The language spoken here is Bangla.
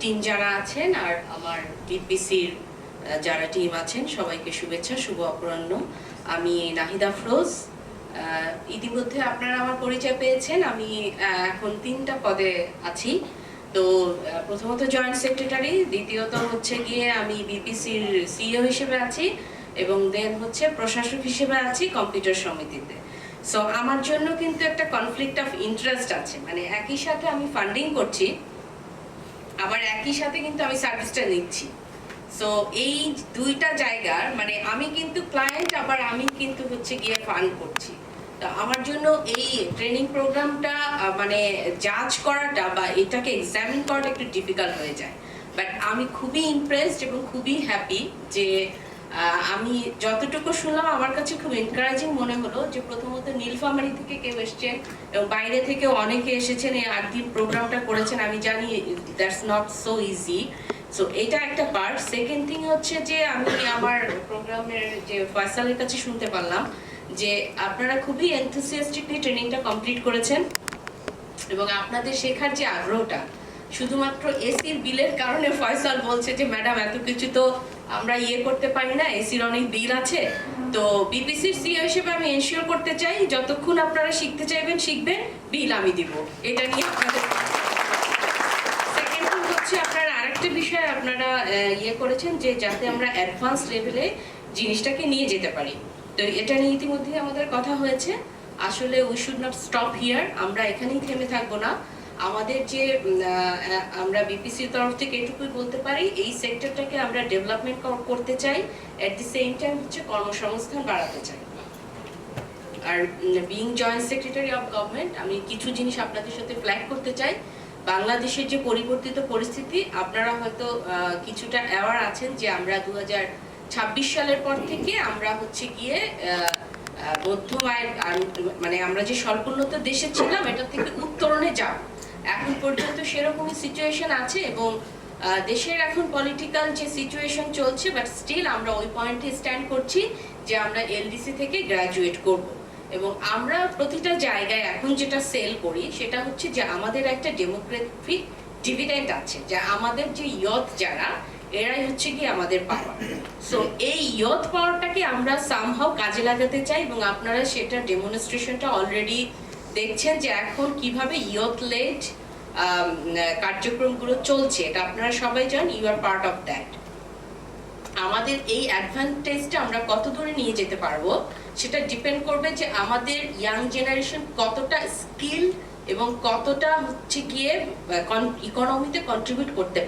টিম যারা আছেন আর আমার বিপিসির যারা টিম আছেন সবাইকে শুভেচ্ছা, শুভ অপরাহ্ন। আমি নাহিদ আফরোজ। ইতিমধ্যে আপনারা আমার পরিচয় পেয়েছেন। আমি এখন 3টা পদে আছি। তো প্রথমত জয়েন্ট সেক্রেটারি, দ্বিতীয়ত হচ্ছে গিয়ে আমি বিপিসির সিইও হিসেবে আছি, এবং দেন হচ্ছে প্রশাসক হিসেবে আছি কম্পিউটার সমিতিতে। সো আমার জন্য কিন্তু একটা কনফ্লিক্ট অফ ইন্টারেস্ট আছে, মানে একই সাথে আমি ফান্ডিং করছি, আবার একই সাথে কিন্তু আমি সার্ভিসটা নিচ্ছি। সো এই দুইটা জায়গার মানে আমি কিন্তু ক্লায়েন্ট, আবার আমি কিন্তু হচ্ছে গিয়ে ফান্ড করছি। তো আমার জন্য এই ট্রেনিং প্রোগ্রামটা মানে জাজ করাটা বা এটাকে এক্সামিন করাটা একটু ডিফিকাল্ট হয়ে যায়। বাট আমি খুবই ইমপ্রেসড এবং খুবই হ্যাপি যে আমি যতটুকু শুনলাম আমার কাছে খুব এনকারেজিং মনে হলো যে প্রথমত নীলফামারী থেকে কেউ এসছেন এবং বাইরে থেকে অনেকে এসেছেন, এই 8 দিন প্রোগ্রামটা করেছেন। আমি জানি that's not so easy. So এটা একটা পার্ট। সেকেন্ড থিং হচ্ছে যে আমি আমার প্রোগ্রামের যে ফয়সালের কাছে শুনতে পারলাম যে আপনারা খুবই এনথুসিয়াস্টিকলি ট্রেনিংটা কমপ্লিট করেছেন, এবং আপনাদের শেখার যে আগ্রহটা শুধুমাত্র এসির বিলের কারণে ফয়সাল বলছে যে ম্যাডাম এত কিছু তো আমরা করতে পারি না, এসির অনেক বিল আছে। তো বিপিসির সিইও হিসেবে আমি এনশিওর করতে চাই যতক্ষণ আপনারা শিখতে চাইবেন শিখবেন, বিল আমি দিব। এটা নিয়ে আপনাদের সেকেন্ড থিং হচ্ছে আপনারা আরেকটা বিষয় আপনারা করেছেন যে যাতে আমরা অ্যাডভান্স লেভেলে জিনিসটাকে নিয়ে যেতে পারি। তো এটা নিয়ে ইতিমধ্যে আমাদের কথা হয়েছে। আসলে we should not stop here, আমরা এখানেই থেমে থাকবো না। আমাদের যে আমরা বিপিসির তরফ থেকে এটুকুই বলতে পারি, এই সেক্টরটাকে আমরা ডেভেলপমেন্ট করতে চাই, এট দি সেম টাইম হচ্ছে কর্মসংস্থান বাড়াতে চাই। Are being joint secretary of government, আমি কিছু জিনিস আপনাদের সাথে ফ্ল্যাগ করতে চাই। বাংলাদেশের যে পরিবর্তিত পরিস্থিতি, আপনারা হয়তো কিছুটা অ্যাওয়ার আছেন যে আমরা 2026 সালের পর থেকে আমরা হচ্ছে গিয়ে মধ্যম আয়ের মানে আমরা যে স্বল্পোন্নত দেশে ছিলাম এটা থেকে উত্তরণে যাব। এখন পর্যন্ত সেরকমই সিচুয়েশন আছে, এবং দেশের এখন পলিটিক্যাল যে সিচুয়েশন চলছে, বাট স্টিল আমরা ওই পয়েন্টে স্ট্যান্ড করছি যে আমরা এলডিসি থেকে গ্রাজুয়েট করব। এবং আমরা প্রতিটা জায়গায় এখন যেটা সেল করি সেটা হচ্ছে যে আমাদের একটা ডেমোক্রেটিক ডিভিডেন্ড আছে, যে আমাদের যে ইয়থ যারা এরাই হচ্ছে কি আমাদের পাওয়ার। সো এই ইয়থ পাওয়ারটাকে আমরা সামহাও কাজে লাগাতে চাই, এবং আপনারা সেটা ডেমনস্ট্রেশনটা অলরেডি দেখছেন যে এখন কিভাবে ইয়থ লেড কার্যক্রমগুলো চলছে। এটা আপনারা সবাই জানেন, you are part of that. আমাদের এই অ্যাডভান্টেজটা আমরা কত দূরে নিয়ে যেতে পারবো সেটা ডিপেন্ড করবে যে আমাদের ইয়াং জেনারেশন কতটা স্কিল এবং কতটা হচ্ছে গিয়ে ইকোনমিতে কন্ট্রিবিউট করতে